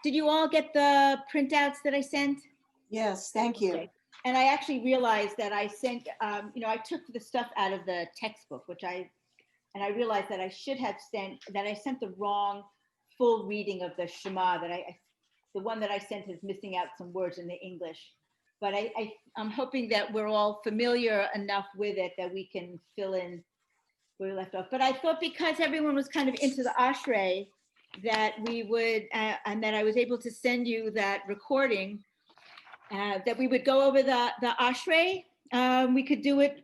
Did you all get the printouts that I sent? Yes, thank you. Okay. And I actually realized that I sent, I took the stuff out of the textbook, and I realized that I should have sent the wrong full reading of the Shema. The one that I sent is missing out some words in the English. But I'm hoping that we're all familiar enough with it that we can fill in where we left off. But I thought because everyone was kind of into the Ashrei, that we would, and that I was able to send you that recording, that we would go over the Ashrei. We could do it,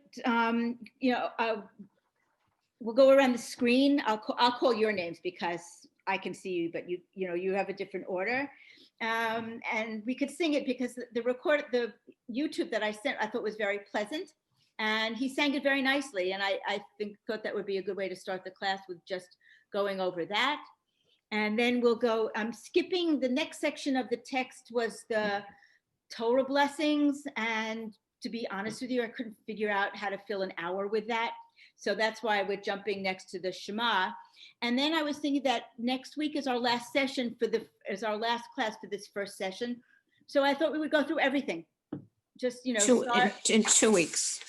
we'll go around the screen. I'll call your names because I can see you, but you have a different order. And we could sing it because the YouTube that I sent, I thought was very pleasant, and he sang it very nicely. And I thought that would be a good way to start the class, with just going over that. And then we'll go, I'm skipping the next section of the text was the Torah Blessings. And to be honest with you, I couldn't figure out how to fill an hour with that. So that's why we're jumping next to the Shema. And then I was thinking that next week is our last session is our last class for this first session. So I thought we would go through everything. Just, start in 2 weeks.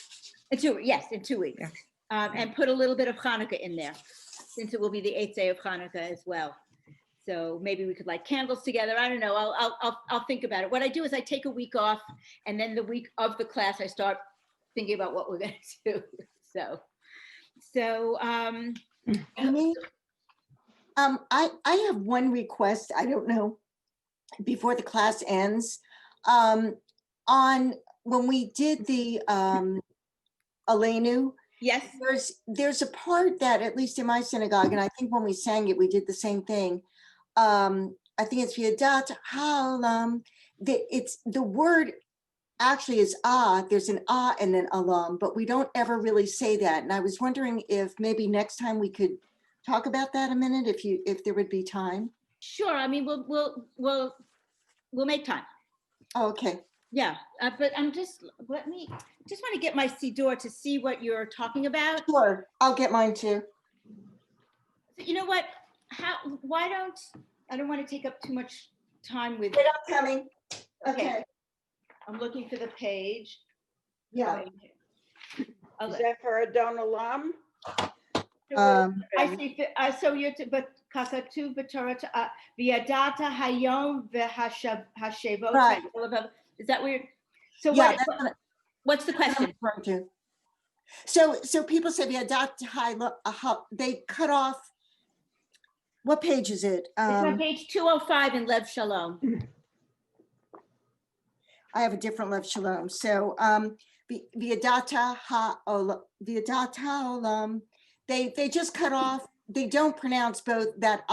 In 2 weeks. Yeah. And put a little bit of Hanukkah in there, since it will be the 8th day of Hanukkah as well. So maybe we could light candles together. I don't know. I'll think about it. What I do is I take a week off, and then the week of the class I start thinking about what we're going to do. So Amy, I have one request. I don't know, before the class ends, on when we did the Aleinu. Yes. There's a part that, at least in my synagogue, and I think when we sang it, we did the same thing. I think it's V'yadat Ha'olam. The word actually is there's an and then alam, but we don't ever really say that. And I was wondering if maybe next time we could talk about that a minute, if there would be time. Sure. I mean, we'll make time. Oh, okay. Yeah, but I just want to get my Siddur to see what you're talking about. Sure, I'll get mine too. You know what? I don't want to take up too much time with. Wait, I'm coming. Okay. I'm looking for the page. Yeah. Is that for Adon Olam? I see. So you're, but kakatu v'torah v'yadata hayom v'hashevot. Right. Is that weird? So yeah, what's the question? So people say they cut off. What page is it? It's on page 205 in Lev Shalom. I have a different Lev Shalom. So V'yadata Ha'olam. They just cut off. They don't pronounce both that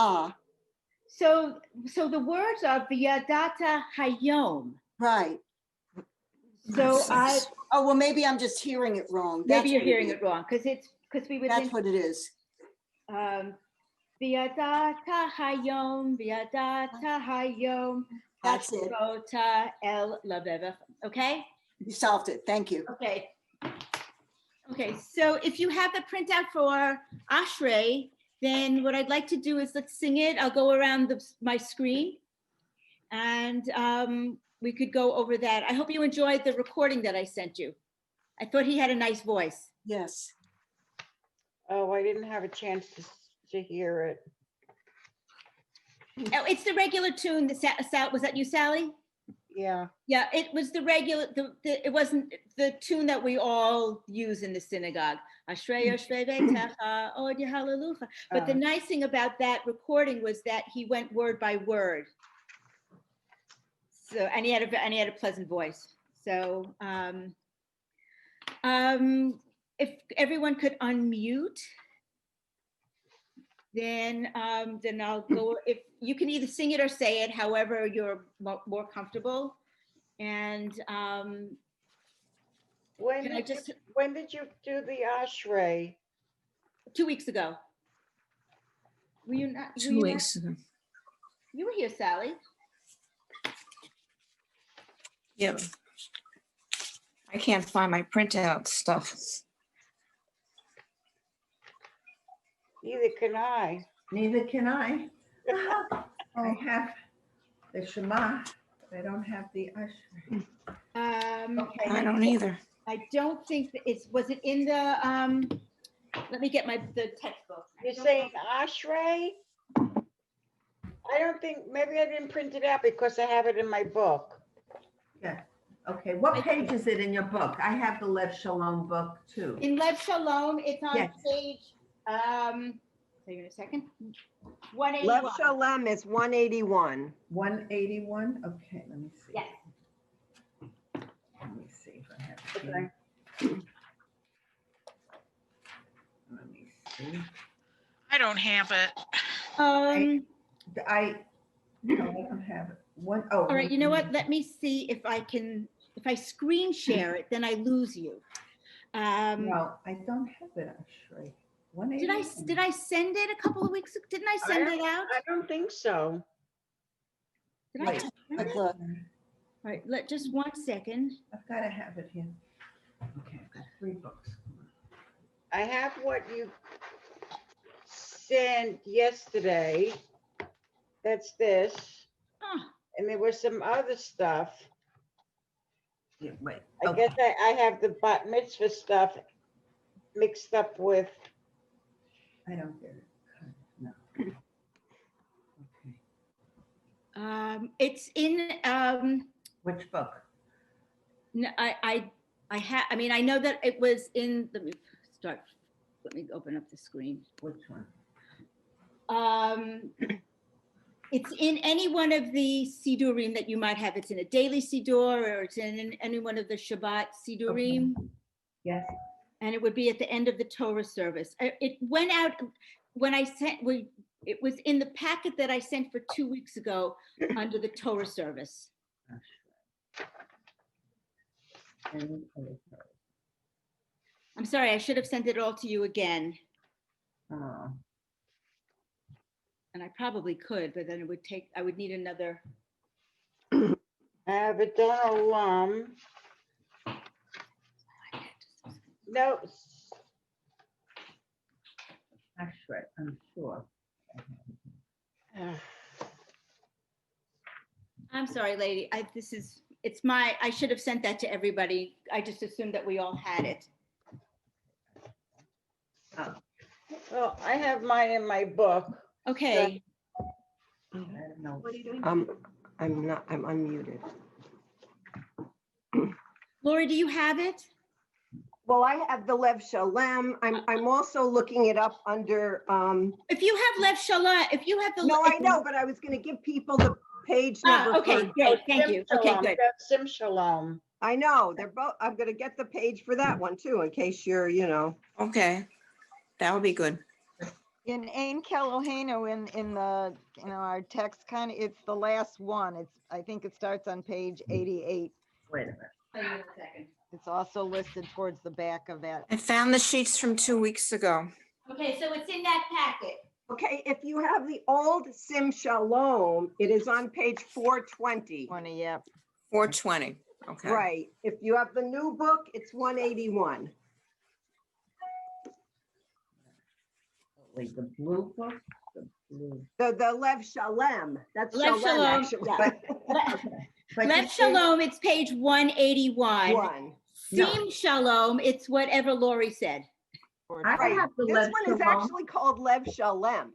So the words are V'yadata Hayom. Right. So well, maybe I'm just hearing it wrong. Maybe you're hearing it wrong, because we would. That's what it is. V'yadata Hayom, V'yadata Hayom. That's it. El Laveva. Okay. You solved it. Thank you. Okay. So if you have the printout for Ashrei, then what I'd like to do is let's sing it. I'll go around my screen, and we could go over that. I hope you enjoyed the recording that I sent you. I thought he had a nice voice. Yes. Oh, I didn't have a chance to hear it. Oh, it's the regular tune. Was that you, Sally? Yeah. Yeah, it was the regular. It wasn't the tune that we all use in the synagogue. Ashrei Ashrei Beitecha Od Hallelujah. But the nice thing about that recording was that he went word by word. So and he had a pleasant voice. So if everyone could unmute, then I'll go. If you can either sing it or say it, however you're more comfortable. And when did you do the Ashrei? 2 weeks ago. Were you not? 2 weeks ago. You were here, Sally. Yeah. I can't find my printout stuff. Neither can I. Neither can I. I have the Shema, but I don't have the Ashrei. Okay. I don't either. I don't think that was it in the, let me get the textbook. You're saying Ashrei? I don't think, maybe I didn't print it out because I have it in my book. Yeah, okay, what page is it in your book? I have the Lev Shalom book too. In Lev Shalom, it's on Yes. page, say in a second, Lev 181. Shalom is 181. 181, okay, let me see. Yes. Let me see if I have it Okay. here. Let me see. I don't have it. No, I don't have it. All right, you know what? Let me see if I screen share it, then I lose you. No, I don't have it actually. Did I send it a couple of weeks ago? Didn't I send it out? I don't think so. Did I Wait. send Like, it? look, All right, just 1 second. I've got to have it here. Okay, I've got 3 books. I have what you sent yesterday. That's this. Huh. And there was some other stuff. Yeah, wait. I Okay. guess I have the bat mitzvah stuff mixed up with, I don't get it. No. Okay. It's in, Which book? no, I mean, I know that it was in, let me open up the screen. Which one? It's in any one of the Sidurim that you might have. It's in a daily Sidur or it's in any one of the Shabbat Sidurim. Yes. And it would be at the end of the Torah service. It went out when it was in the packet that I sent for 2 weeks ago under the Torah service. I'm sorry, I should have sent it all to you again. Oh. And I probably could, but then I would need another. I have a Don Olam. No, Ashrei, I'm sure. I'm sorry, lady. I should have sent that to everybody. I just assumed that we all had it. well, I have mine in my book. Okay. I don't know. What are you doing? I'm unmuted. Lori, do you have it? Well, I have the Lev Shalom. I'm also looking it up under, If you have Lev Shalom, if you have the. no, I know, but I was gonna give people the page number. Okay, for- great. Thank you. Sim Okay, Shalom, good. that's Sim Shalom. I know, they're both, I'm gonna get the page for that one too, in case you're, Okay, that would be good. In Ein Kelohenu, in the, our text it's the last one. I think it starts on page 88. Wait a minute. Hang on a second. It's also listed towards the back of that. I found the sheets from 2 weeks ago. Okay, so it's in that packet. okay, if you have the old Sim Shalom, it is on page 420. 20, yep. 420. Okay. Right, if you have the new book, it's 181. Wait, the blue book? The blue. The Lev Shalom, that's Lev Shalom, Shalom, actually. But Lev you say- Shalom, it's page 181. One. Sim Shalom, it's whatever Lori said. I Right, have the this Lev one is Shalom. actually called Lev Shalom.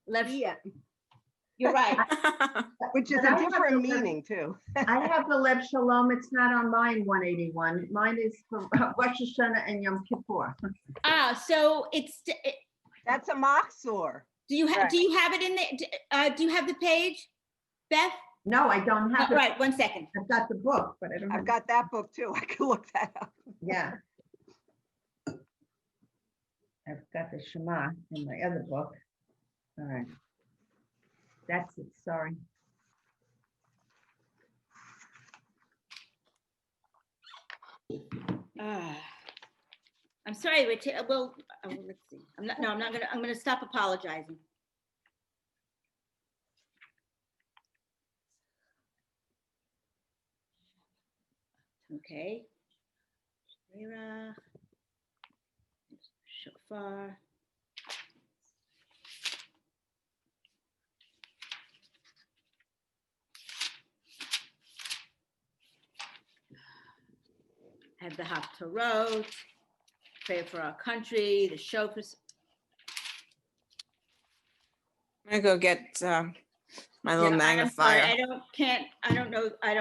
Lev, Yeah, you're right. which is But I a have different the Lev- meaning too. I have the Lev Shalom. It's not on mine, 181. Mine is for Rosh Hashanah and Yom Kippur. So That's a Machzor. do you have it in there? Do you have the page, Beth? No, I don't have it. Right, 1 second. I've got the book, but I don't have. I've got that book too. I can look that up. Yeah. I've got the Shema in my other book. All right. That's it, sorry. I'm sorry, let's see. I'm gonna stop apologizing. Okay. Shira, Shofar. the Haftarot, prayer for our country, the shofars. I'm gonna go get my little Yeah, I'm sorry, magnifier. I don't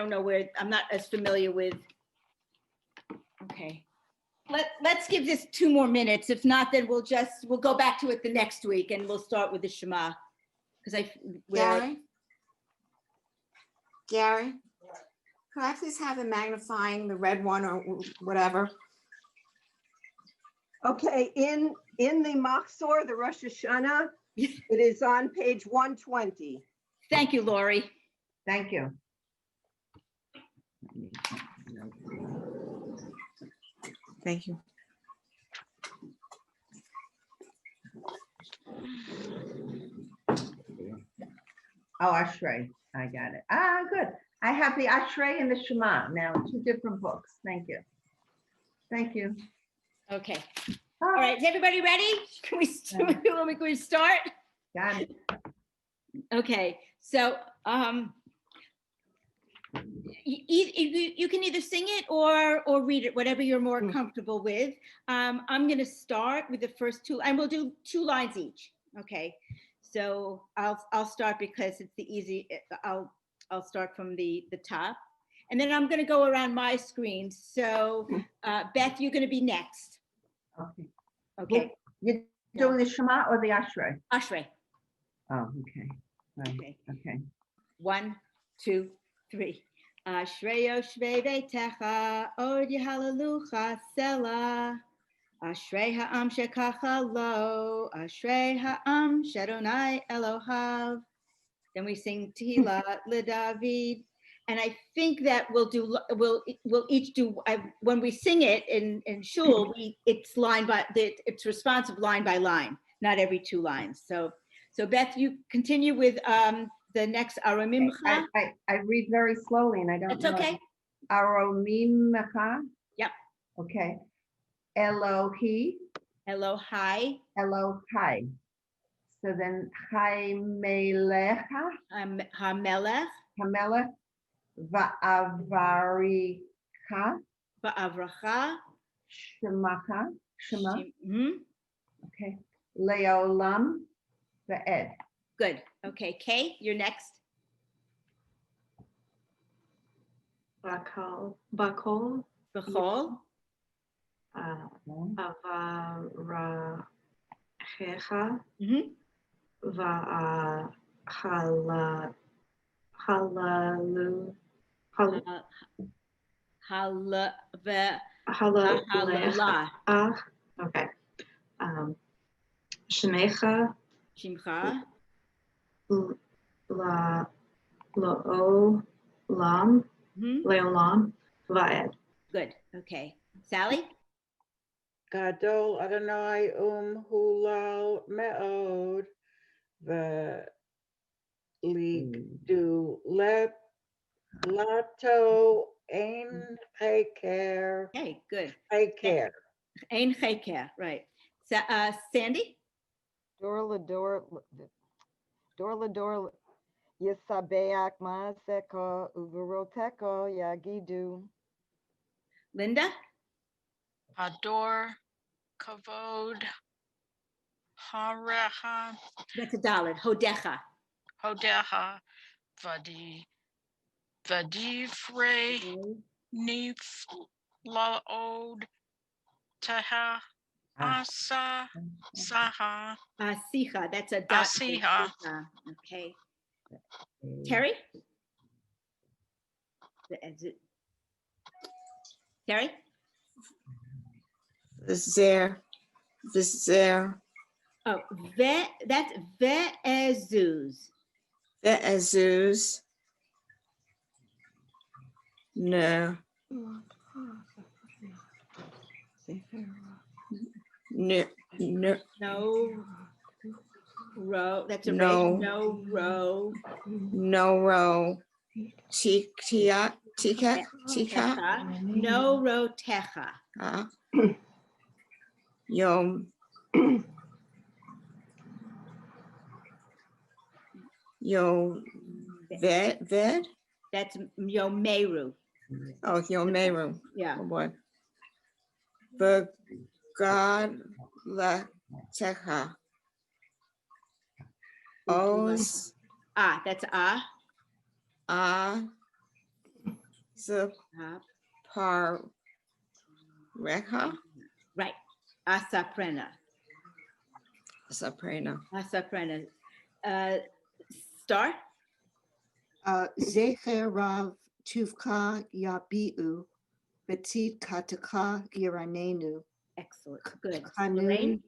know where, I'm not as familiar with. Okay. Let's give this 2 more minutes. If not, then we'll go back to it the next week and we'll start with the Shema. Because Gary, could I please have the magnifying, the red one or whatever? Okay, in the Machzor, the Rosh Hashanah, it is on page 120. Thank you, Lori. Thank you. Thank you. Oh, Ashrei, I got it. Ah, good. I have the Ashrei and the Shema now, 2 different books. Thank you. Thank you. Okay. All right, is everybody ready? Can we start? Got it. Okay, so you can either sing it or read it, whatever you're more comfortable with. I'm going to start with the first 2, and we'll do 2 lines each. Okay, so I'll start because it's the easy. I'll start from the top, and then I'm going to go around my screen. So Beth, you're going to be next. Okay. Okay, You're doing the Shema or the Ashrei? Ashrei. Oh, okay. Right. Okay. Okay. 1, 2, 3. Ashrei yoshvei beitecha, od yehalelucha selah. Ashrei ha'am shekacha lo, Ashrei ha'am shadonai Elohav. Then we sing Tehillah LeDavid. And I think that we'll each do, when we sing it in shul, it's responsive line by line, not every 2 lines. So Beth, you continue with the next Aromimcha. I read very slowly and I don't know. That's okay. Aromimcha. Yep. Okay. Elohi. Elohai. Elohai. So then Chaimelecha. Hamelech. Hamelech. Va'avarika. Va'avracha. Shemacha. Shema. Okay. Mm-hmm. Leolam. Ve'ed. Good. Okay, Kay, you're next. Bakol, B'chol. Avarachecha, Mm-hmm. Va'ahalalu, Halalah. Okay. Shemecha, Shimcha. Leolam, Mm-hmm. Va'ed. Good. Okay. Sally? Gadol Adonai hulal me'od v'ligdu lato ein cheker. Okay, good. Cheker. Ein cheker, right. Sandy? Dor lador yisabeach maaseko uveroteko yagidu. Linda? Ador, Kavod, Hareha, That's a Dalet. Hodecha. Hodeha, Vadivre, Nif, Laod, Teha, Asa, Saha, Sicha. That's a Asiha. Okay. Terry? Terry? There. Oh, that's Ve'ezuz. Ve'ezuz. No. No. No row. That's a No. red. No row. No row. Tika. Techa. No row techa. Yom. Ved. That's Yomeru. Oh, Yomeru. Yeah. Oh boy. V'gadletecha. Oz Ah, that's ah. Zaparecha. Right. Asaprena. Soprano. Asaprena. Star. Zecher Rav Tuvka Yabiu, Betit Kataka Yiranenu, Excellent. Good. Hanun. Lorraine?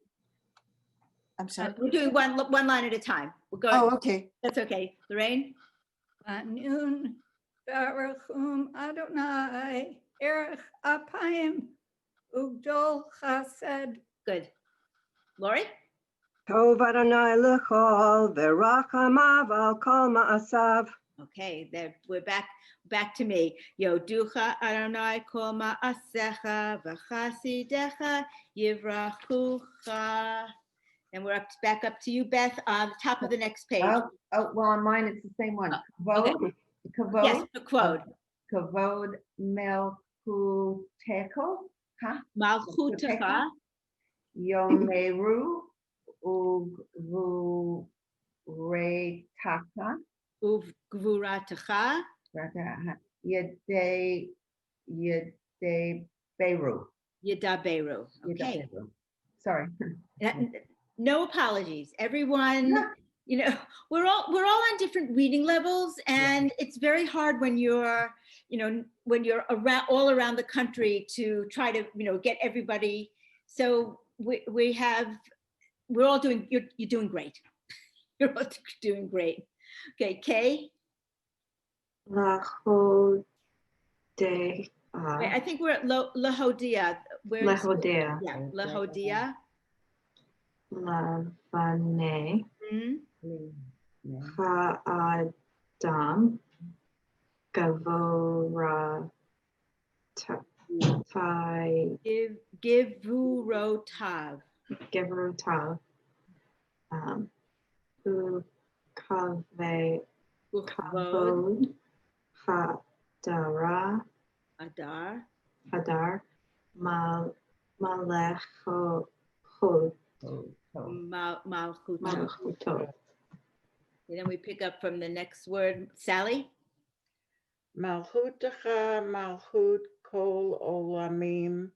I'm sorry. We're doing one line at a time. We'll go. Oh, okay. That's okay. Lorraine? Anun Baruchum Adonai Erech Apayim Ugdol Chesed. Good. Lori? Tov Adonai L'chol, V'rachamav al kol ma'asav. Okay, there we're back to me. Yoducha Adonai kol ma'asecha v'chasidecha yivrachucha. And we're back up to you, Beth, on the top of the next page. Oh, well, on mine, it's the same one. Okay. Kavod. Yes, the quote. Kavod melchuteko. Malchutecha Yomeru ugvuretaka. uvgvuratecha Yede Beru. yidaberu. Okay. Sorry. No apologies, everyone. You know, we're all on different reading levels, and it's very hard when you're around all around the country to try to get everybody. So we're all doing. You're doing great. You're all doing great. Okay, Kay. Lahodea. I think we're at Lahodea. Lahodea. Yeah, Lahodea. Lavane. Ha'adam. Gavora. Givurotav. Gavrotav. Ukave. Kavod. Hadara. Hadar. Malechot. Malchutov. And then we pick up from the next word, Sally. Malchutecha Malchut Kol Olamim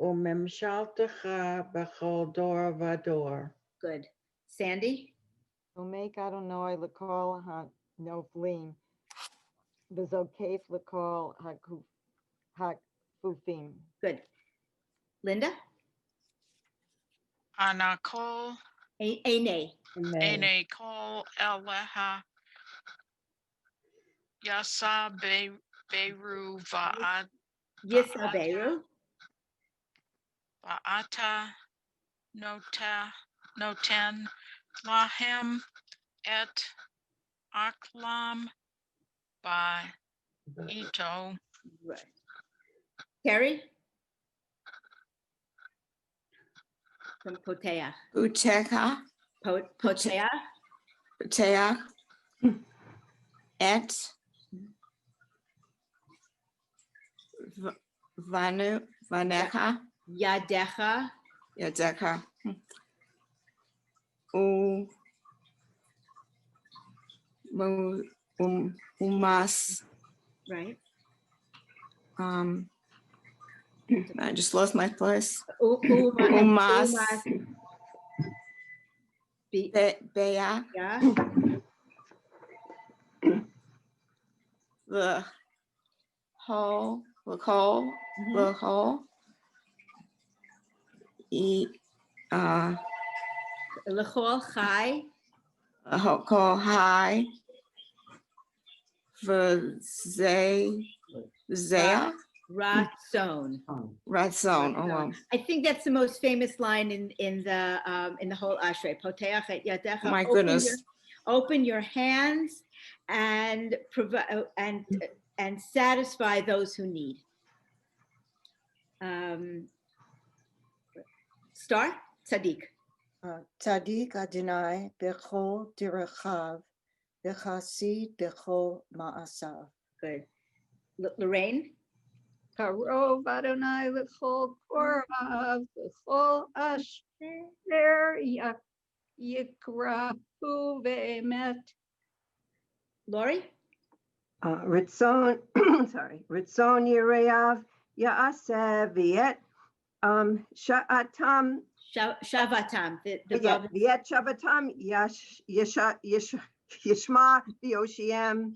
Umemshaltecha Bechol Dor Vador. Good. Sandy. Make Adonai L'kol HaNoflim, V'zokef L'kol HaKfufim. Good. Linda. Anakol. Ene. Ene kol eleha. Yasa beru va'at. Yisaberu. Va'ata noten lahem et aklam by ito. Right. Terry. From Potea. Utecha. Potea. Utea. Et. Vanecha. Yadecha. Yadecha. Umas. Right. I just lost my place. Umas. Bea. Yeah. The whole. L'chol chai. Call high. Zaya. Ratzon. Ratzon. Oh, wow. I think that's the most famous line in the whole Ashrei. Poteach et yadecha. My goodness. Open your hands and provide and satisfy those who need. Star. Tzaddik. Tzadik Adonai Bechol Derechav Bechasid Bechol Ma'asav. Good. Lorraine. Karov Adonai l'chol korav l'chol asher yikrahu ve'emet. Lori? Ritzon, sorry, Ritzon Yereav Yaaseh Viet Sha'atam Shavatam. The yeah, Rav- Viet Shavatam Yishma Yoshiem.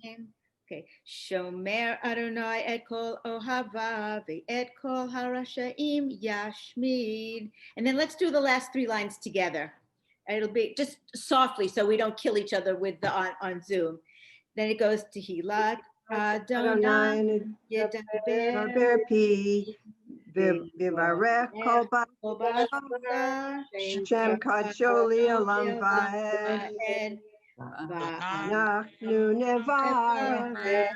Okay. Shomer Adonai et kol ohava ve'et kol harashaim yashmid. And then let's do the last 3 lines together. It'll be just softly so we don't kill each other with the on Zoom. Then it goes to Hilat Adonai Yedaber Daber Pi Vivarech Kol Oba Shem Kadsho Li'olam Va'ed Nachnu Nevarech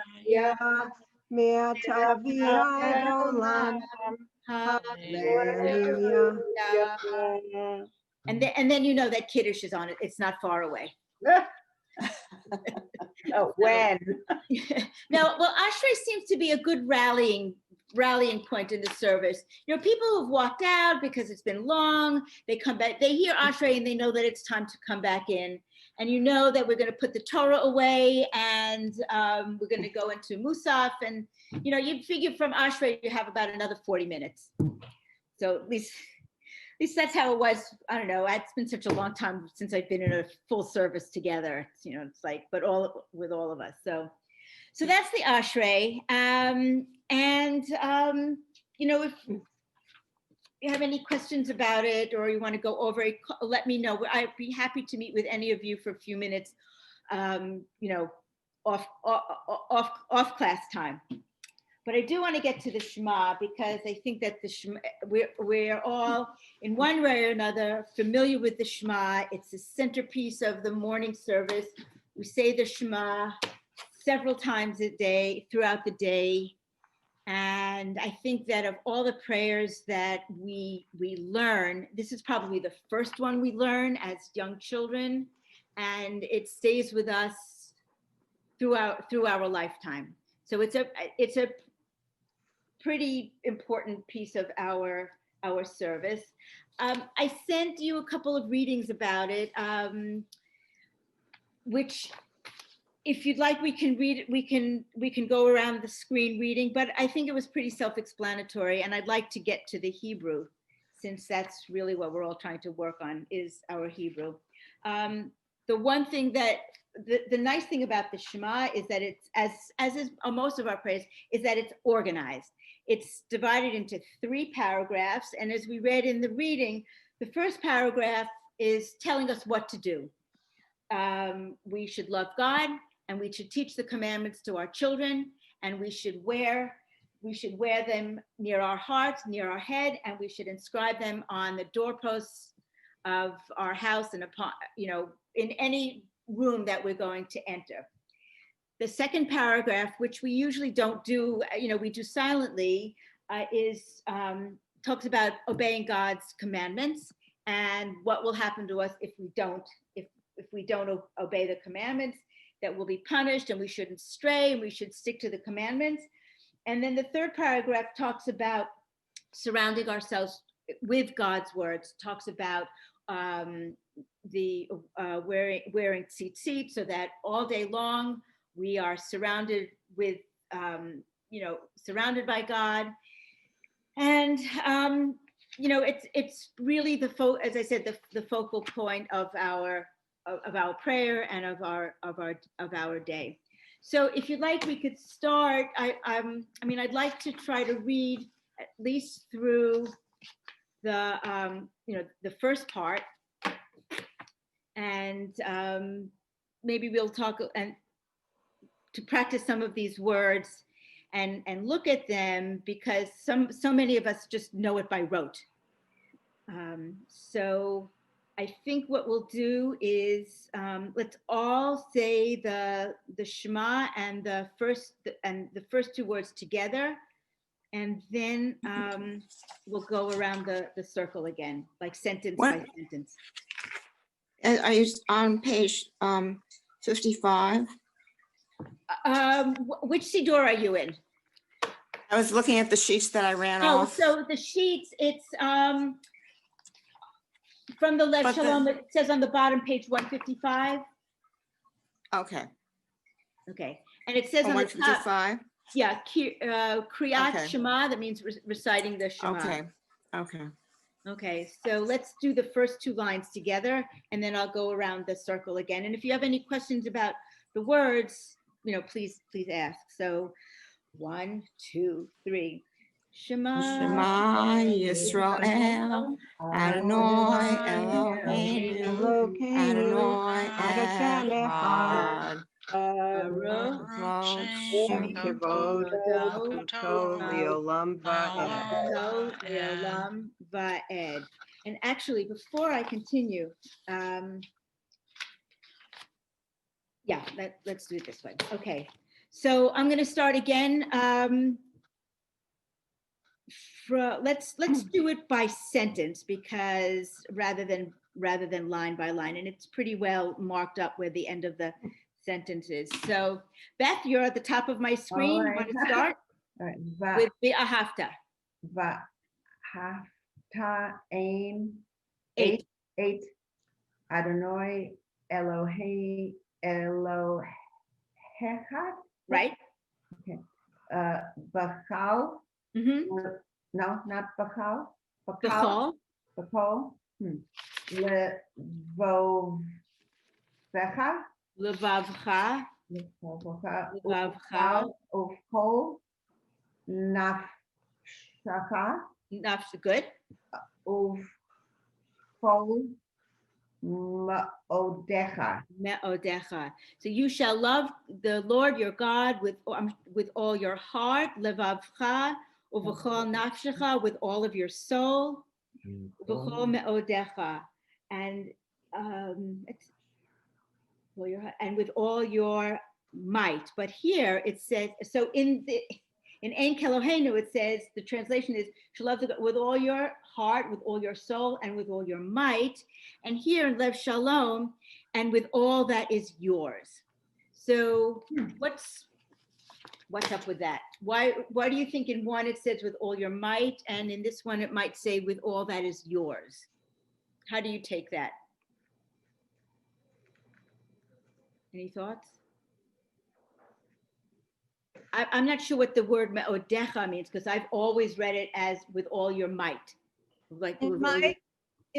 Me'ata V'ad Olam Hallelujah. And then you know that Kiddush is on it. It's not far away. Oh, when? No, well, Ashrei seems to be a good rallying point in the service. You know, people who've walked out because it's been long, they come back, they hear Ashrei and they know that it's time to come back in. And you know that we're going to put the Torah away and we're going to go into Musaf. And, you know, you figure from Ashrei, you have about another 40 minutes. So at least that's how it was. I don't know. It's been such a long time since I've been in a full service together. It's, you know, it's like, but all with all of us. So that's the Ashrei. You know, if you have any questions about it or you want to go over it, let me know. I'd be happy to meet with any of you for a few minutes, you know, off class time. But I do want to get to the Shema because I think that the Shema, we're all in one way or another familiar with the Shema. It's the centerpiece of the morning service. We say the Shema several times a day, throughout the day. And I think that of all the prayers that we learn, this is probably the first one we learn as young children, and it stays with us through our lifetime. So it's a pretty important piece of our service. I sent you a couple of readings about it, which if you'd like, we can read it. We can go around the screen reading, but I think it was pretty self-explanatory, and I'd like to get to the Hebrew, since that's really what we're all trying to work on is our Hebrew. The one thing that the nice thing about the Shema is that it's as is most of our prayers is that it's organized. It's divided into 3 paragraphs, and as we read in the reading, the first paragraph is telling us what to do. We should love God, and we should teach the commandments to our children, and we should wear them near our hearts, near our head, and we should inscribe them on the doorposts of our house and upon, you know, in any room that we're going to enter. The second paragraph, which we usually don't do, you know, we do silently, talks about obeying God's commandments and what will happen to us if we don't obey the commandments, that we'll be punished and we shouldn't stray and we should stick to the commandments. And then the third paragraph talks about surrounding ourselves with God's words, talks about wearing tzitzit so that all day long we are surrounded with, surrounded by God. And, you know, it's really as I said, the focal point of our prayer and of our day. So if you'd like, we could start. I'd like to try to read at least through the the first part, and maybe we'll talk and to practice some of these words and look at them, because so many of us just know it by rote. So I think what we'll do is let's all say the Shema and the first 2 words together, and then we'll go around the circle again, like sentence by sentence. Are you on page 55? Which Siddur are you in? I was looking at the sheets that I ran Oh, off. so the sheets, it's from the Lev But the- Shalom, it says on the bottom, page 155. Okay, Okay, and it says oh, on the top, 155, yeah, Kriyat Okay. Shema, that means reciting the Shema. okay, okay. Okay, so let's do the first two lines together, and then I'll go around the circle again. And if you have any questions about the words, please ask. So 1, 2, 3. Shema. Shema Yisrael, Adonai Eloheinu, Adonai Echad. Baruch Hashem Kavodo Leolam va'ed. So Leolam Va'ed. And actually, before I continue, yeah, let's do it this way. Okay, so I'm going to start again. Let's do it by sentence, because rather than line by line, and it's pretty well marked up where the end of the sentence is. So Beth, you're at the top of my screen. All You want to right. start All right. with V'ahavta. V'ahavta aim 8. 8 Adonai Elohecha, Right? okay. Bachal, Mm-hmm. no, not Bachal. B'chol. Bachal. Levovecha. Levavcha. Levavcha. Uvkol. Nafshacha. Good. Uvkol. Me'odecha. Me'odecha. So you shall love the Lord your God with all your heart, levavcha, uv'chol nafshecha, with all of your soul, uv'chol me'odecha, and with all your might. But here it says, so in Ein Kelohenu, it says, the translation is, shall love with all your heart, with all your soul, and with all your might. And here in Lev Shalom, and with all that is yours. So what's up with that? Why do you think in one it says with all your might, and in this one it might say with all that is yours? How do you take that? Any thoughts? I'm not sure what the word me'odecha means, because I've always read it as with all your might. Like In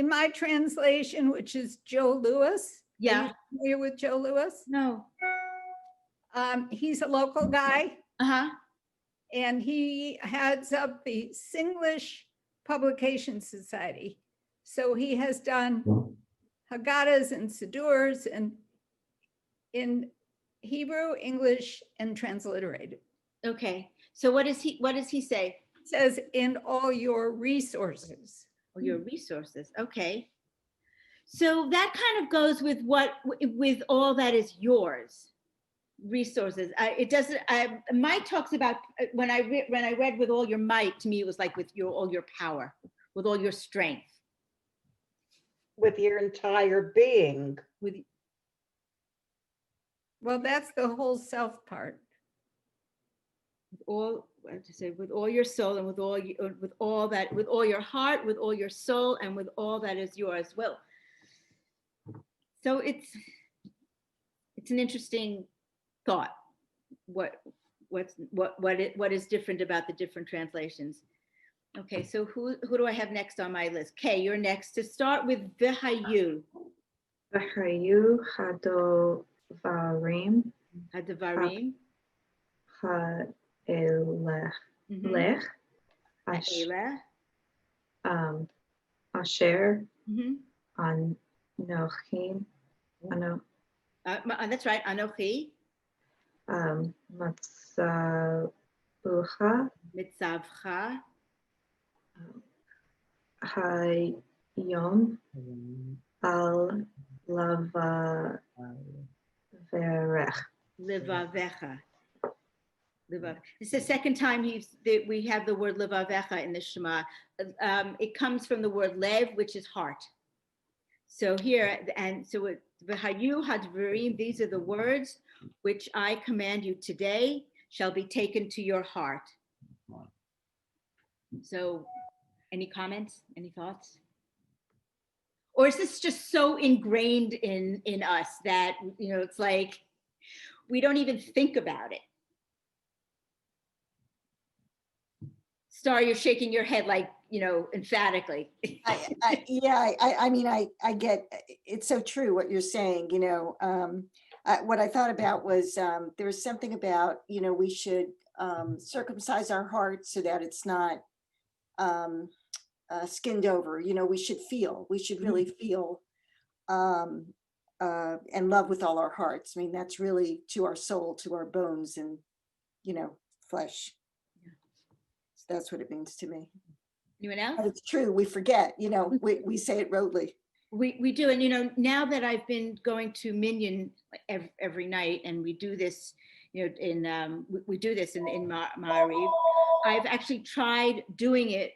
my translation, which is Joe Lewis. Yeah. Are you familiar with Joe Lewis? No. He's a local guy, Uh-huh. and he heads up the Singlish Publication Society. So he has done Haggadahs and Sidurs and in Hebrew, English, and transliterated. Okay. So what does he say? It says in all your resources. Or your resources. Okay. So that kind of goes with with all that is yours. Resources. It doesn't. Might talks about when I read with all your might. To me, it was like with all your power, with all your strength, With your entire being. Well, that's the whole self part. With all your soul, and with all your heart, with all your soul, and with all that is yours. Well, so it's an interesting thought. What is different about the different translations? Okay, so who do I have next on my list? Kay, you're next. To start with V'hayu. V'hayu Hadavarim. Hadavarim. Ha'elech. Mhm. Asher. Mhm. Anochim. That's right. Anochi. Matzavucha. Mitzavcha. Hayom. Al Lavaverech. Livavecha. It's the second time we have the word livavecha in the Shema. It comes from the word lev, which is heart. So here, and so v'hayu hadvarim, these are the words which I command you today shall be taken to your heart. So any comments, any thoughts? Or is this just so ingrained in us that, you know, it's like, we don't even think about it? Star, you're shaking your head like, you know, emphatically. I mean, I get, it's so true what you're saying, you know. What I thought about was, there was something about, you know, we should circumcise our hearts so that it's not skinned over, you know, we should really feel and love with all our hearts. I mean, that's really to our soul, to our bones and, you know, flesh. So that's what it means to me. Anyone else? But it's true, we forget, you know, we say it rudely. We do, and you know, now that I've been going to Minyan every night, and we do this, you know, we do this in Ma'ariv. I've actually tried doing it,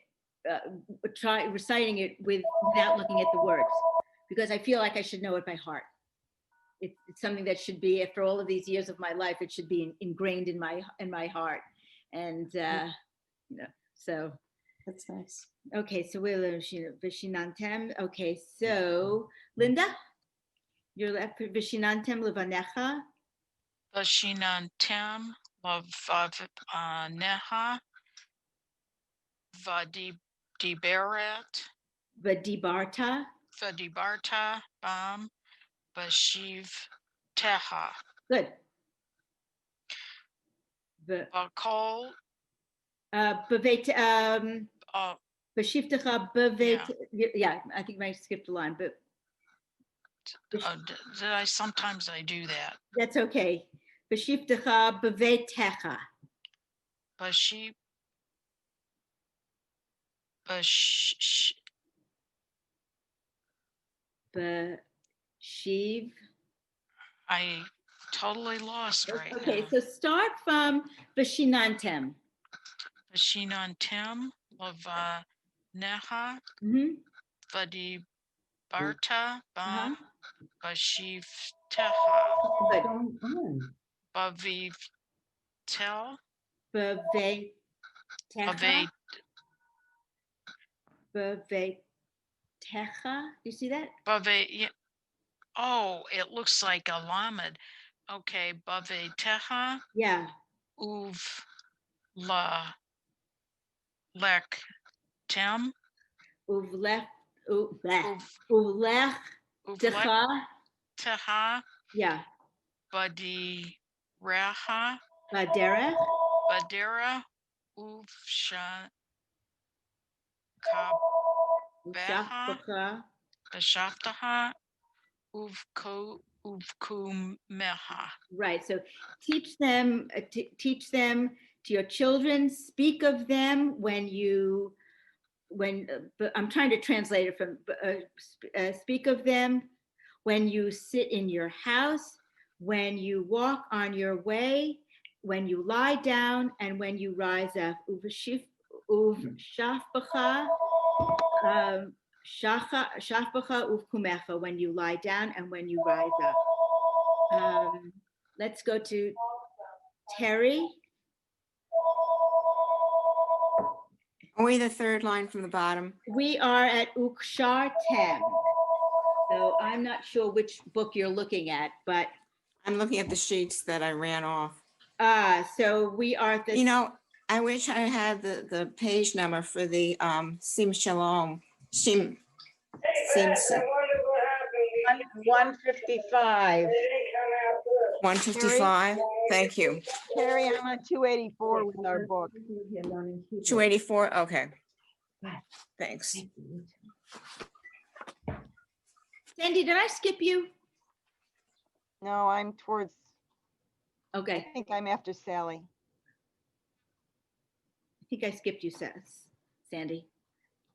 try reciting it without looking at the words, because I feel like I should know it by heart. It's something that should be, after all of these years of my life, it should be ingrained in my heart, and you know, so. That's nice. Okay, so we'll Vishinantem. Okay, so Linda, you're left for Vishinantem Levanecha. Vashinantem Neha Vadiberet Vadibarta. Bam Bashiv Teha Good. Bakol Bavet Bashiftecha Bavet. Yeah, I think I skipped a line, but sometimes I do that. That's okay. Bashiftecha Bavetecha. Bashiv I totally lost right now. Okay, so start from Vashinantem. Vashinantem Neha Vadibarta Bam Bashiv Teha Baviv Tel Bavetecha. Bavetecha. You see that? Yeah. Oh, it looks like a lamed. Okay, Bavetecha. Yeah. Uv la lek tem. Uvlech techa. Yeah. Badi raha. Badera uvsha kabeha. Bashaftaha uvkumeha. Right. So teach them to your children. Speak of them when I'm trying to translate it from speak of them when you sit in your house, when you walk on your way, when you lie down, and when you rise up. Shafbacha uvkumecha, when you lie down and when you rise up. Let's go to Terry. Only the third line from the bottom. We are at Ukshartem. So I'm not sure which book you're looking at, but I'm looking at the sheets that I ran off. So we are at the. You know, I wish I had the page number for the Sim Shalom. Sim 155. 155. Thank you. Carrie, I'm on 284 with our book. 284. Okay. Thanks. Sandy, did I skip you? No, I'm towards, Okay. I think I'm after Sally. I think I skipped you, Sandy.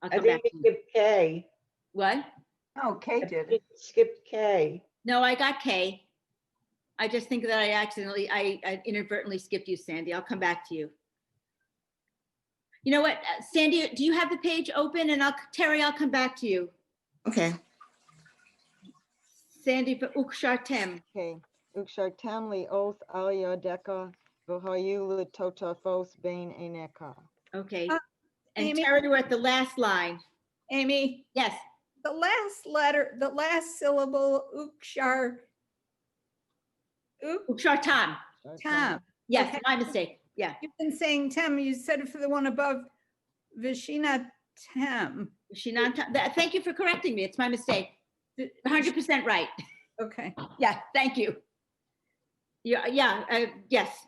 I'll I come think back. you skipped K. What? Oh, Kay I did. think you skipped K. No, I got K. I just think that I inadvertently skipped you, Sandy. I'll come back to you. You know what, Sandy, do you have the page open? And Terry, I'll come back to you. Okay. Sandy, for Ukshartem. Okay. Ukshartem li oth aliyah deka v'hayu l'totafos bein eneka. Okay. And Amy? Terry, we're at the last line. Amy, Yes, the last letter, the last syllable, ukshar, Ukshartam. tam. Yes, Okay. my mistake. Yeah. You've been saying tem, you said it for the one above, Vishina tem. Shinanta, thank you for correcting me. It's my mistake. 100% right. Okay. Yeah, thank you. Yeah, yes.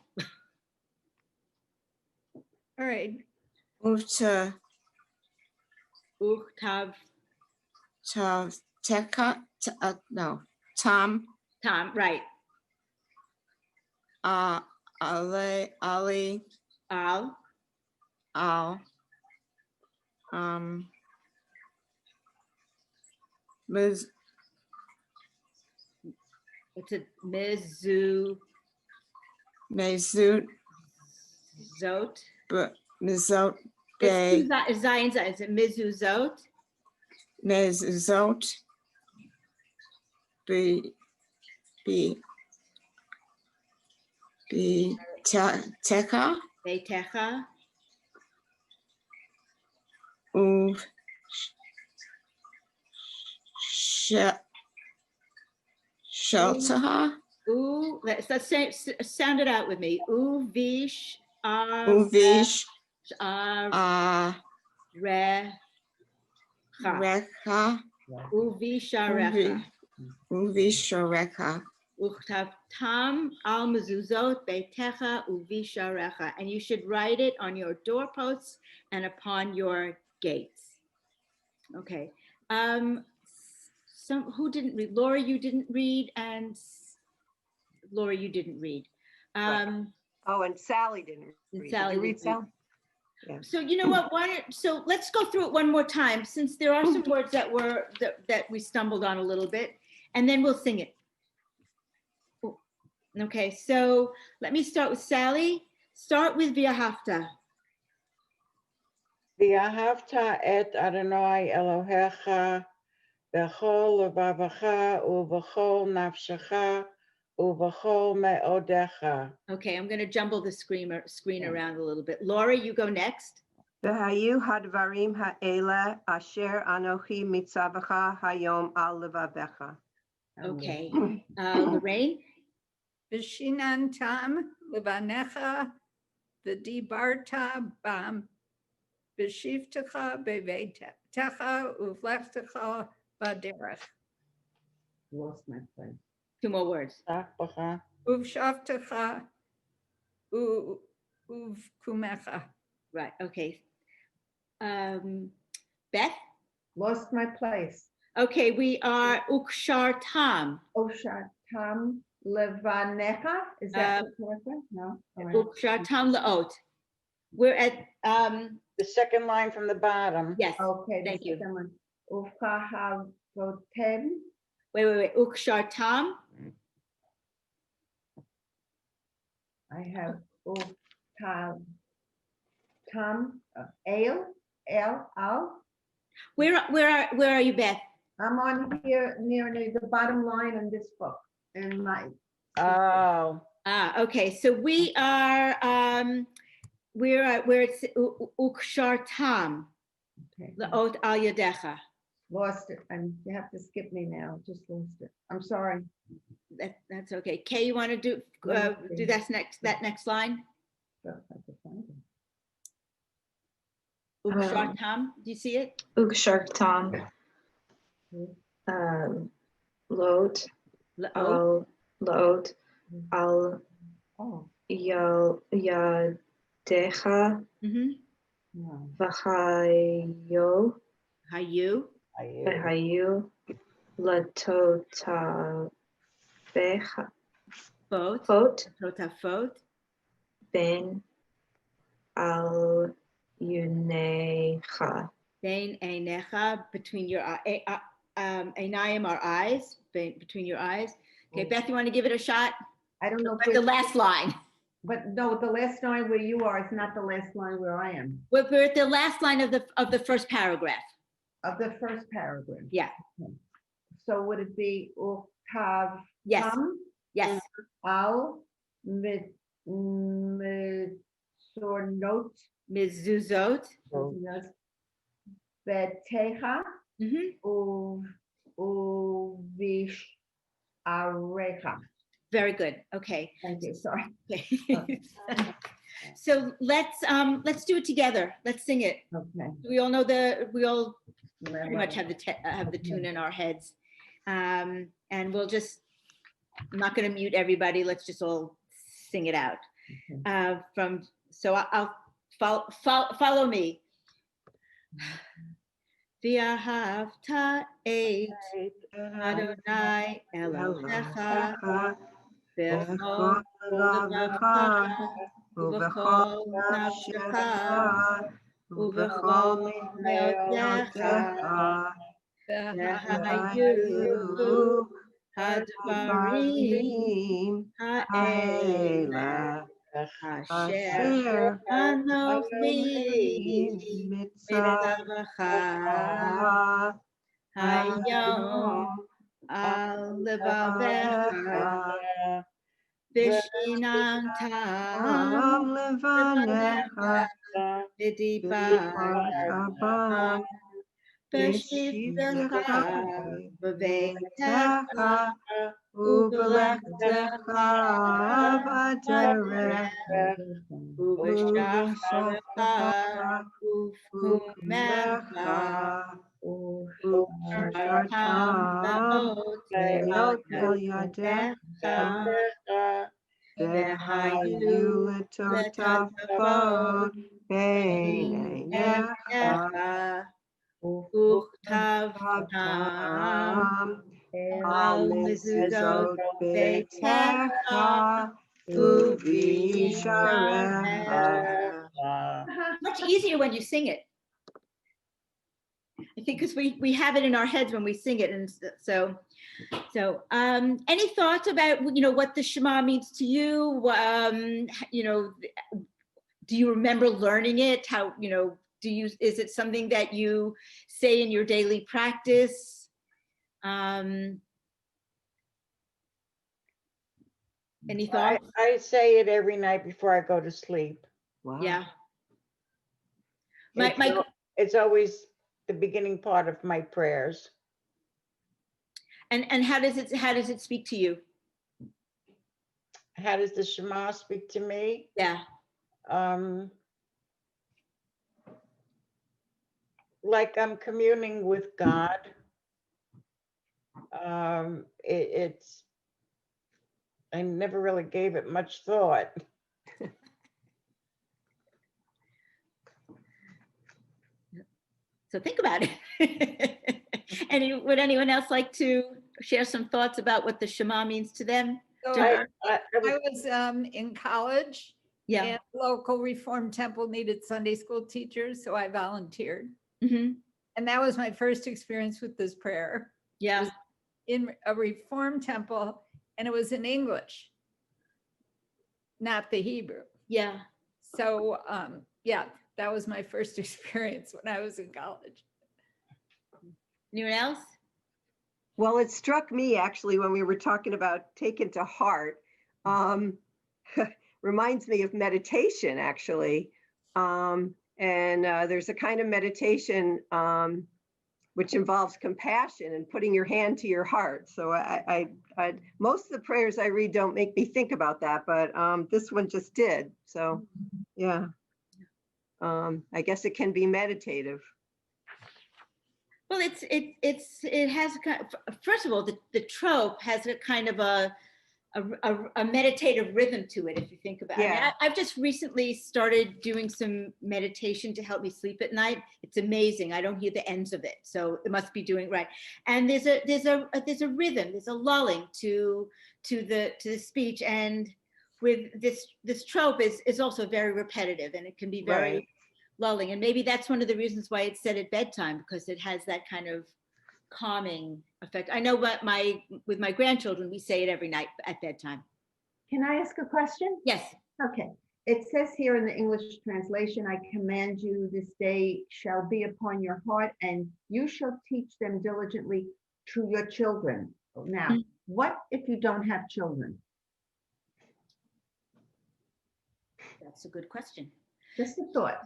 All right. Move to Uktav, Teka, no, Tom, Tom, right. Ali, Al, Al, Ms. it's a Mizu, Mezut, Zot. Mizot, It's Bay, two Zion's, is it Mizu Zot? Mezot, Teka, Beitecha, Uv, Sheltaha, let's say, sound it out with me. Uvish, Uvish, Recha. Reka, Uvisharecha. Uvishareka, Uchtav tam al mezuzot beitecha uvisharecha. And you should write it on your doorposts and upon your gates. Okay. Who didn't read? Laura, you didn't read, and Laura, you didn't read. Oh, and Sally didn't And read. Sally Did you read, didn't read. Sally? Yeah. So you know what? So let's go through it one more time, since there are some words that we stumbled on a little bit, and then we'll sing it. Okay, so let me start with Sally. Start with V'ahavta. V'ahavta et Adonai Elohecha b'chol levavecha u'b'chol nafshecha u'b'chol me'odecha. Okay, I'm going to jumble the screen around a little bit. Laura, you go next. V'hayu hadvarim ha'ele asher anochi mitzavacha hayom al levavecha. Okay, Lorraine. Vishinan tam, levanecha, v'dibarta bam, v'shivtecha bevetecha, uvlechtecha b'derech. Lost my place. Two more words. Sachbacha. Uvshavtecha, uvkumecha. Right, okay. Beth? Lost my place. Okay, we are Ukshar Tam. Oshar Tam Levanecha. Is that the correct one? No. All right. Ukshar Tam Laot. We're at, The second line from the bottom. yes, Okay. thank you. Ufkahavotem. Wait. Ukshar Tam. I have Ufkav Tam Ale. Al. Where are you, Beth? I'm on here near the bottom line in this book. And my Oh, Okay, so we are, where it's Ukshar Tam. okay. Laot Al Yadecha. Lost it. And you have to skip me now. Just lost it. I'm sorry. That's okay. Kay, you want to do that next line? But I could find it. Ukshar Tam, do you see it? Ukshartam, Lot, Laot. Lot, Al Oh, Yadecha, Mm-hmm. no. Vahayo, Hayu. Vahayu, Latotavecha, Fot. Fot, Totafot. Ben Al Yunecha. Bein Einecha, between your Einayim are eyes, between your eyes. Okay, Beth, you want to give it a shot? I don't know. But the last line. But no, the last line where you are is not the last line where I am. We're at the last line of the first paragraph. Of the first paragraph. Yeah. So would it be Uktav Yes. Tam Yes. Al Mit Sornot Mezuzot. Betecha Mhm. Uvisharecha. Very good. Okay. Thank you, sorry. Okay. So let's do it together. Let's sing it. Okay. We all pretty much have the tune in our heads. And we'll just, I'm not going to mute everybody. Let's just all sing it out. So I'll follow me. V'ahavta et Adonai Elohecha b'chol levavecha ובכל נפשך ובכל מאודך והיו הדברים האלה אשר אנוכי מצווך היום על לבבך ושיננתם לבניך בדיברת בשבתך בביתך ובלכתך בדרך ובשחרך ובחומך ושמרת על ידך והיו לטוטפות בעיניך וכתבתם על מזוזות ביתך ובשעריך. Much easier when you sing it. I think because we have it in our heads when we sing it, and so any thoughts about what the Shema means to you? Do you remember learning it? How is it something that you say in your daily practice? Any thoughts? I say it every night before I go to sleep. Wow. Yeah. It's always the beginning part of my prayers. And how does it speak to you? How does the Shema speak to me? Yeah. Like I'm communing with God. I never really gave it much thought. So think about it. Would anyone else like to share some thoughts about what the Shema means to them? So I was in college. Yeah. And local Reform Temple needed Sunday school teachers, so I volunteered. Mm-hmm. And that was my first experience with this prayer. Yeah. It was in a Reform Temple, and it was in English, not the Hebrew. Yeah. So yeah, that was my first experience when I was in college. Anyone else? Well, it struck me actually when we were talking about taken to heart. Reminds me of meditation actually. And there's a kind of meditation which involves compassion and putting your hand to your heart. So I most of the prayers I read don't make me think about that, but this one just did. So yeah, I guess it can be meditative. Well, it has first of all the trope has a kind of a meditative rhythm to it, if you think about it. I've just recently started doing some meditation to help me sleep at night. It's amazing. I don't hear the ends of it, so it must be doing right. And there's a rhythm, there's a lulling to the speech, and with this trope is also very repetitive, and it can be very lulling. And maybe that's one of the reasons why it's said at bedtime, because it has that kind of calming effect. I know with my grandchildren, we say it every night at bedtime. Can I ask a question? Yes. Okay. It says here in the English translation, I command you this day shall be upon your heart, and you shall teach them diligently to your children. Now, what if you don't have children? That's a good question. Just a thought.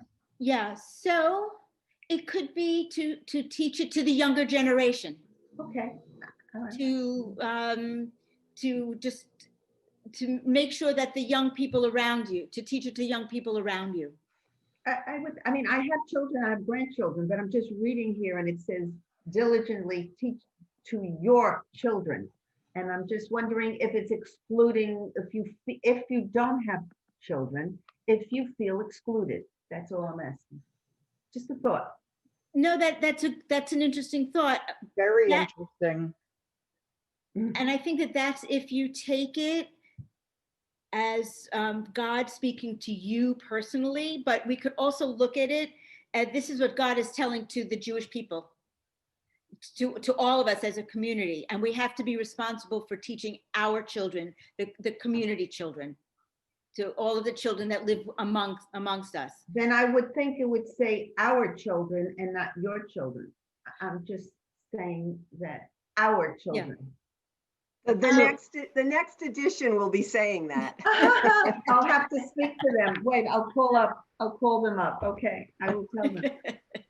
Yeah, so it could be to teach it to the younger generation, Okay. All right. to just to make sure that the young people around you, to teach it to young people around you. I mean, I have children, I have grandchildren, but I'm just reading here and it says diligently teach to your children. And I'm just wondering if it's excluding, if you don't have children, if you feel excluded. That's all I'm asking. Just a thought. No, that's an interesting thought. Very That- interesting. And I think that's if you take it as God speaking to you personally, but we could also look at it as this is what God is telling to the Jewish people, to all of us as a community. And we have to be responsible for teaching our children, the community children, to all of the children that live amongst us. Then I would think it would say our children and not your children. I'm just saying that our children. The next edition will be saying that. I'll have to speak to them. Wait, I'll call them up. Okay, I will tell them.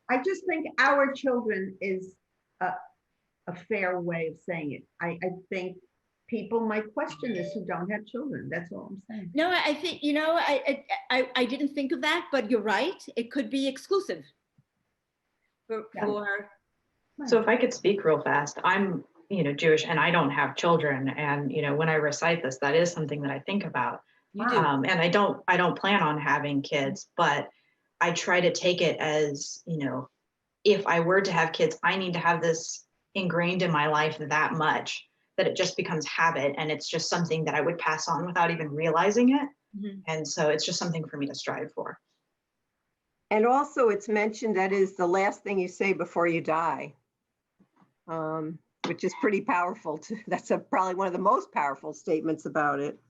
I just think our children is a fair way of saying it. I think people might question this who don't have children. That's all I'm saying. No, I think, I didn't think of that, but you're right. It could be exclusive for So if I could speak real fast, I'm, Jewish and I don't have children. And, when I recite this, that is something that I think about. You do. And I don't plan on having kids, but I try to take it as, if I were to have kids, I need to have this ingrained in my life that much that it just becomes habit. And it's just something that I would pass on without even realizing it. Mm-hmm. And so it's just something for me to strive for. And also it's mentioned that is the last thing you say before you die, which is pretty powerful. That's probably one of the most powerful statements about it.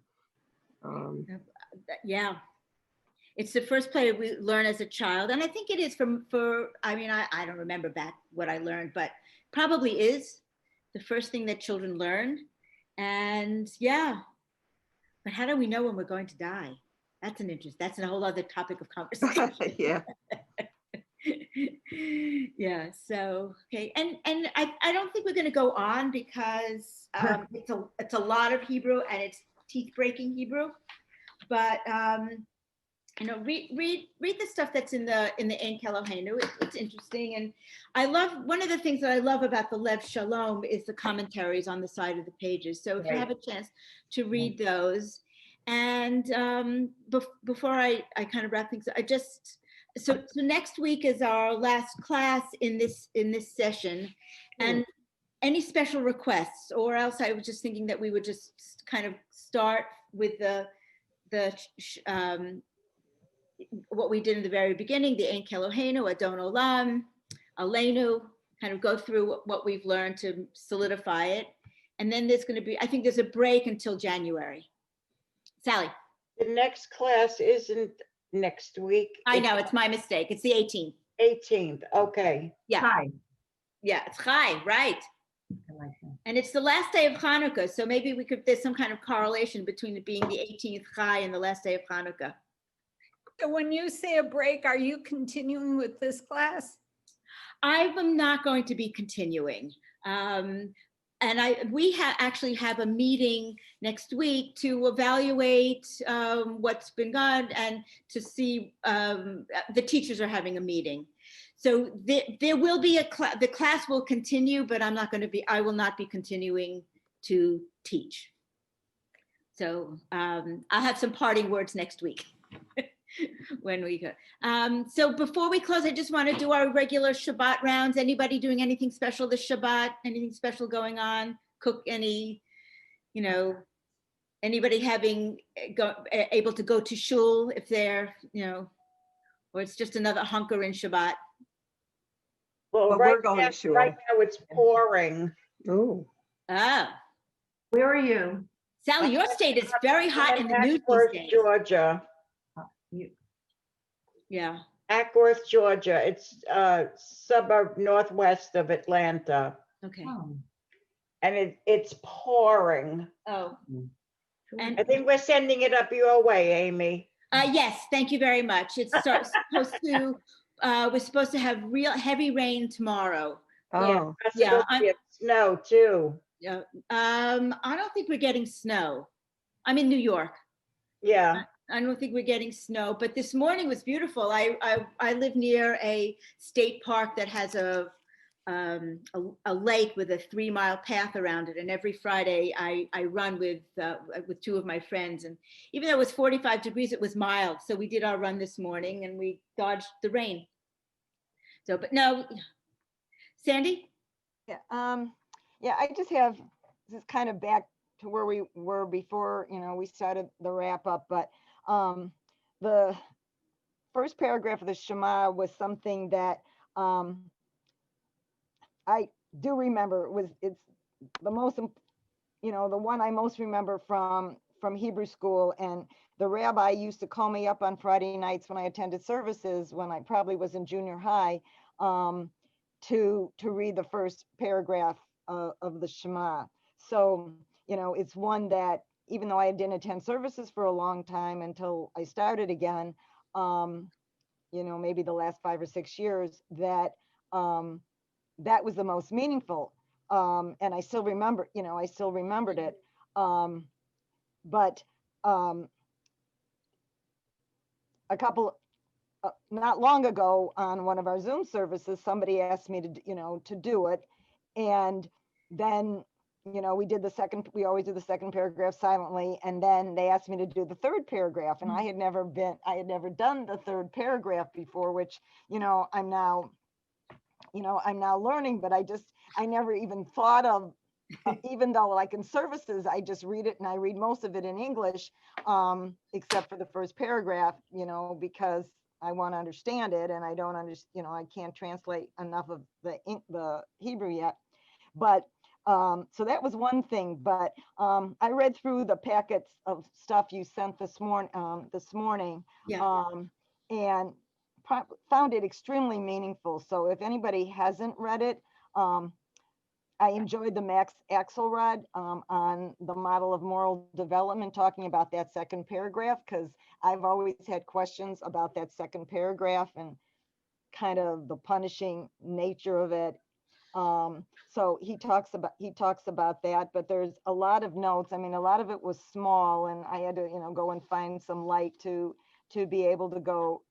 Yeah. It's the first play we learn as a child. And I think it is I don't remember back what I learned, but probably is the first thing that children learn. And yeah, but how do we know when we're going to die? That's a whole other topic of conversation. Yeah. Yeah, so, okay. And I don't think we're going to go on because it's a lot of Hebrew and it's teeth breaking Hebrew, but read the stuff that's in the Ein Keloheinu. It's interesting. And I love, one of the things that I love about the Lev Shalom is the commentaries on the side of the pages. So if you have a chance to read those. And before I kind of wrap things up, so next week is our last class in this session. And any special requests, or else I was just thinking that we would just kind of start with the what we did in the very beginning, the Ein Keloheinu, Adon Olam, Aleinu, kind of go through what we've learned to solidify it. And then there's going to be, I think there's a break until January. Sally. The next class isn't next week. I know, it's my mistake. It's the 18th. 18th, okay. Yeah. Hi. Yeah, it's Chai, right. I like that. And it's the last day of Hanukkah. So maybe there's some kind of correlation between it being the 18th Chai and the last day of Hanukkah. So when you say a break, are you continuing with this class? I am not going to be continuing. And we actually have a meeting next week to evaluate what's been done and to see, the teachers are having a meeting. So there will be the class will continue, but I will not be continuing to teach. So I'll have some parting words next week. When we go. So before we close, I just want to do our regular Shabbat rounds. Anybody doing anything special this Shabbat? Anything special going on? Cook any, anybody able to go to shul if they're, or it's just another hunker in Shabbat? Well, But right we're going now, to shul. right now it's pouring. Oh. Ah, Where are you? Sally, your state is very hot in the news Ackworth, these days. Georgia. Yeah. Ackworth, Georgia. It's a suburb northwest of Atlanta. Okay. Oh, And it's pouring. Oh. sure. And I think we're sending it up your way, Amy. Yes, thank you very much. We're supposed to have real heavy rain tomorrow. Oh, Yeah, Possibility of snow too. Yeah, I don't think we're getting snow. I'm in New York. Yeah. I don't think we're getting snow, but this morning was beautiful. I live near a state park that has a lake with a 3-mile path around it, and every Friday I run with 2 of my friends. And even though it was 45 degrees, it was mild. So we did our run this morning, and we dodged the rain. So, but no, Sandy. Yeah, yeah, I just have, this is kind of back to where we were before, we started the wrap up, but the first paragraph of the Shema was something that I do remember. It's the most, the one I most remember from Hebrew school. And the rabbi used to call me up on Friday nights when I attended services, when I probably was in junior high, to read the first paragraph of the Shema. So, it's one that, even though I didn't attend services for a long time until I started again, maybe the last 5 or 6 years, that that was the most meaningful. And I still remember, I still remembered it. But a couple, not long ago on one of our Zoom services, somebody asked me to do it. And then, we always do the second paragraph silently. And then they asked me to do the third paragraph. And I had never done the third paragraph before, which, I'm now learning, but I never even thought of, even though like in services, I just read it, and I read most of it in English, except for the first paragraph, because I want to understand it, and I don't understand, I can't translate enough of the Hebrew yet. But so that was one thing. But I read through the packets of stuff you sent this morning, Yeah. And found it extremely meaningful. So if anybody hasn't read it, I enjoyed the Max Axelrod on the model of moral development, talking about that second paragraph, because I've always had questions about that second paragraph and kind of the punishing nature of it. So he talks about that, but there's a lot of notes. I mean, a lot of it was small, and I had to, go and find some light to be able to go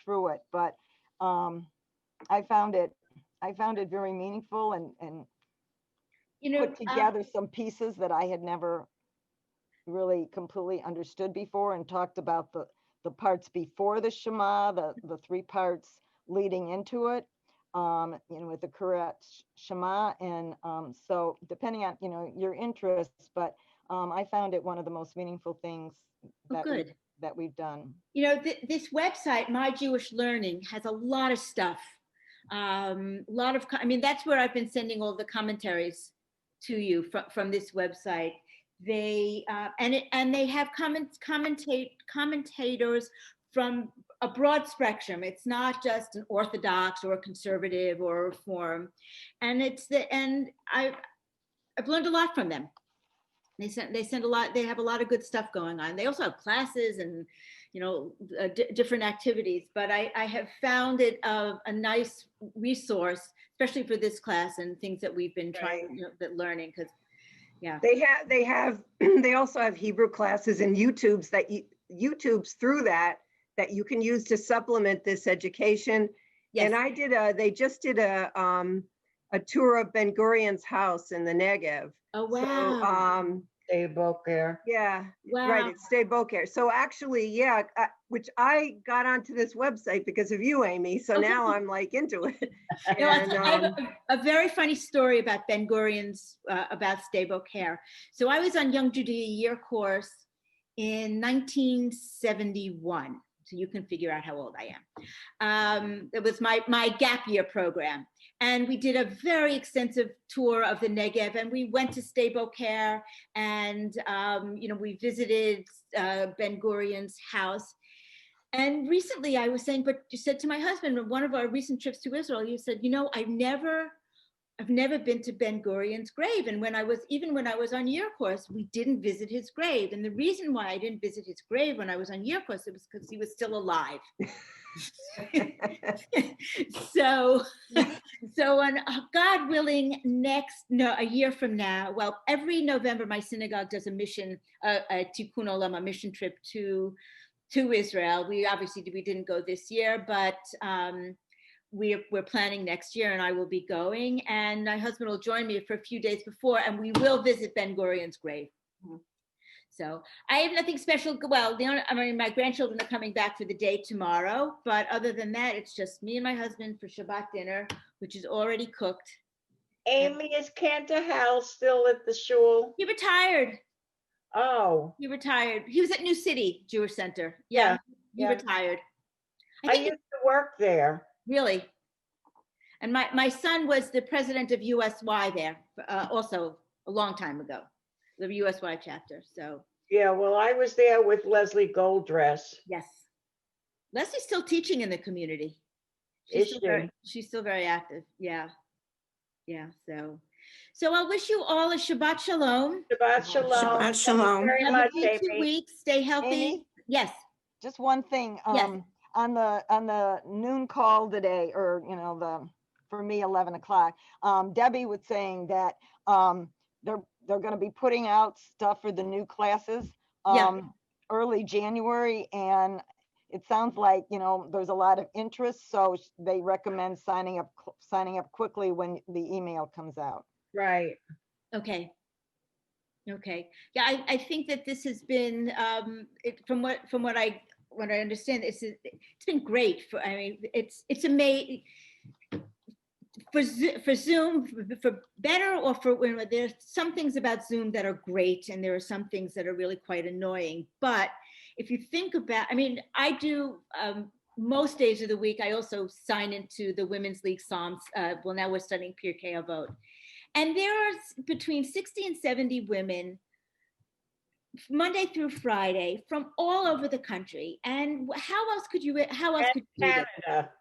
through it. But I found it very meaningful, and put together some pieces that I had never really completely understood before, and talked about the parts before the Shema, the 3 parts leading into it, with the correct Shema. And so depending on, your interests, but I found it one of the most meaningful things that we've done. This website, My Jewish Learning, has a lot of stuff. That's where I've been sending all the commentaries to you from this website. They they have commentators from a broad spectrum. It's not just an Orthodox or a conservative or a Reform, and I've learned a lot from them. They send a lot. They have a lot of good stuff going on. They also have classes and different activities. But I have found it a nice resource, especially for this class and things that we've been trying learning. Because yeah, they also have Hebrew classes and YouTubes through that you can use to supplement this education. Yes. And they just did a tour of Ben Gurion's house in the Negev. Oh, wow. So, Sde Boker. Yeah, wow. Right. It's Sde Boker. So actually, which I got onto this website because of you, Amy. So now I'm like into it. And, I have a very funny story about Ben Gurion's, about Sde Boker. So I was on Young Judea year course in 1971. So you can figure out how old I am. It was my gap year program. And we did a very extensive tour of the Negev, and we went to Sde Boker, and we visited Ben Gurion's house. And recently I was saying, but you said to my husband, one of our recent trips to Israel, you said, I've never I've never been to Ben Gurion's grave. And even when I was on year course, we didn't visit his grave. And the reason why I didn't visit his grave when I was on year course, it was because he was still alive. So on God willing, a year from now, well, every November, my synagogue does a mission, a Tikkun Olam, a mission trip to Israel. We didn't go this year, but we're planning next year, and I will be going, and my husband will join me for a few days before, and we will visit Ben Gurion's grave. Mm-hmm. So I have nothing special. Well, my grandchildren are coming back for the day tomorrow, but other than that, it's just me and my husband for Shabbat dinner, which is already cooked. Amy, is Cantor Hal still at the shul? He retired. Oh. He retired. He was at New City Jewish Center. Yeah. He retired. I used to work there. Really? And my son was the president of USY there, also a long time ago, the USY chapter. So. Yeah, well, I was there with Leslie Goldress. Yes. Leslie's still teaching in the community. She's still very active. Yeah. Yeah. So I'll wish you all a Shabbat Shalom. Shabbat Shalom. Shabbat Shalom. Very Have much, a great 2 weeks. Stay healthy. Amy? Yes. Just one thing. Yes. On the noon call today, or for me 11 o'clock, Debbie was saying that they're going to be putting out stuff for the new classes early January, and it sounds like there's a lot of interest, so they recommend signing up quickly when the email comes out. Right. Okay. Yeah, I think that this has been from what I understand, it's been great. It's amazing for Zoom, for better or for when there's some things about Zoom that are great, and there are some things that are really quite annoying. But if you think about, I do most days of the week. I also sign into the Women's League Psalms. Well, now we're studying Pirkei Avot, and there are between 60 and 70 women, Monday through Friday, from all over the country. And how else could you do that?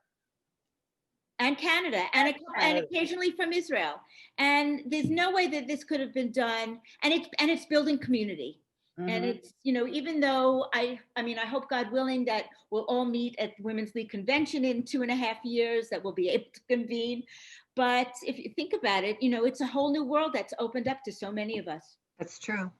And Canada, and occasionally from Israel. And there's no way that this could have been done. And it's building community. Mm-hmm. And it's, even though I hope, God willing, that we'll all meet at the Women's League Convention in 2.5 years, that we'll be able to convene. But if you think about it, it's a whole new world that's opened up to so many of us. That's true.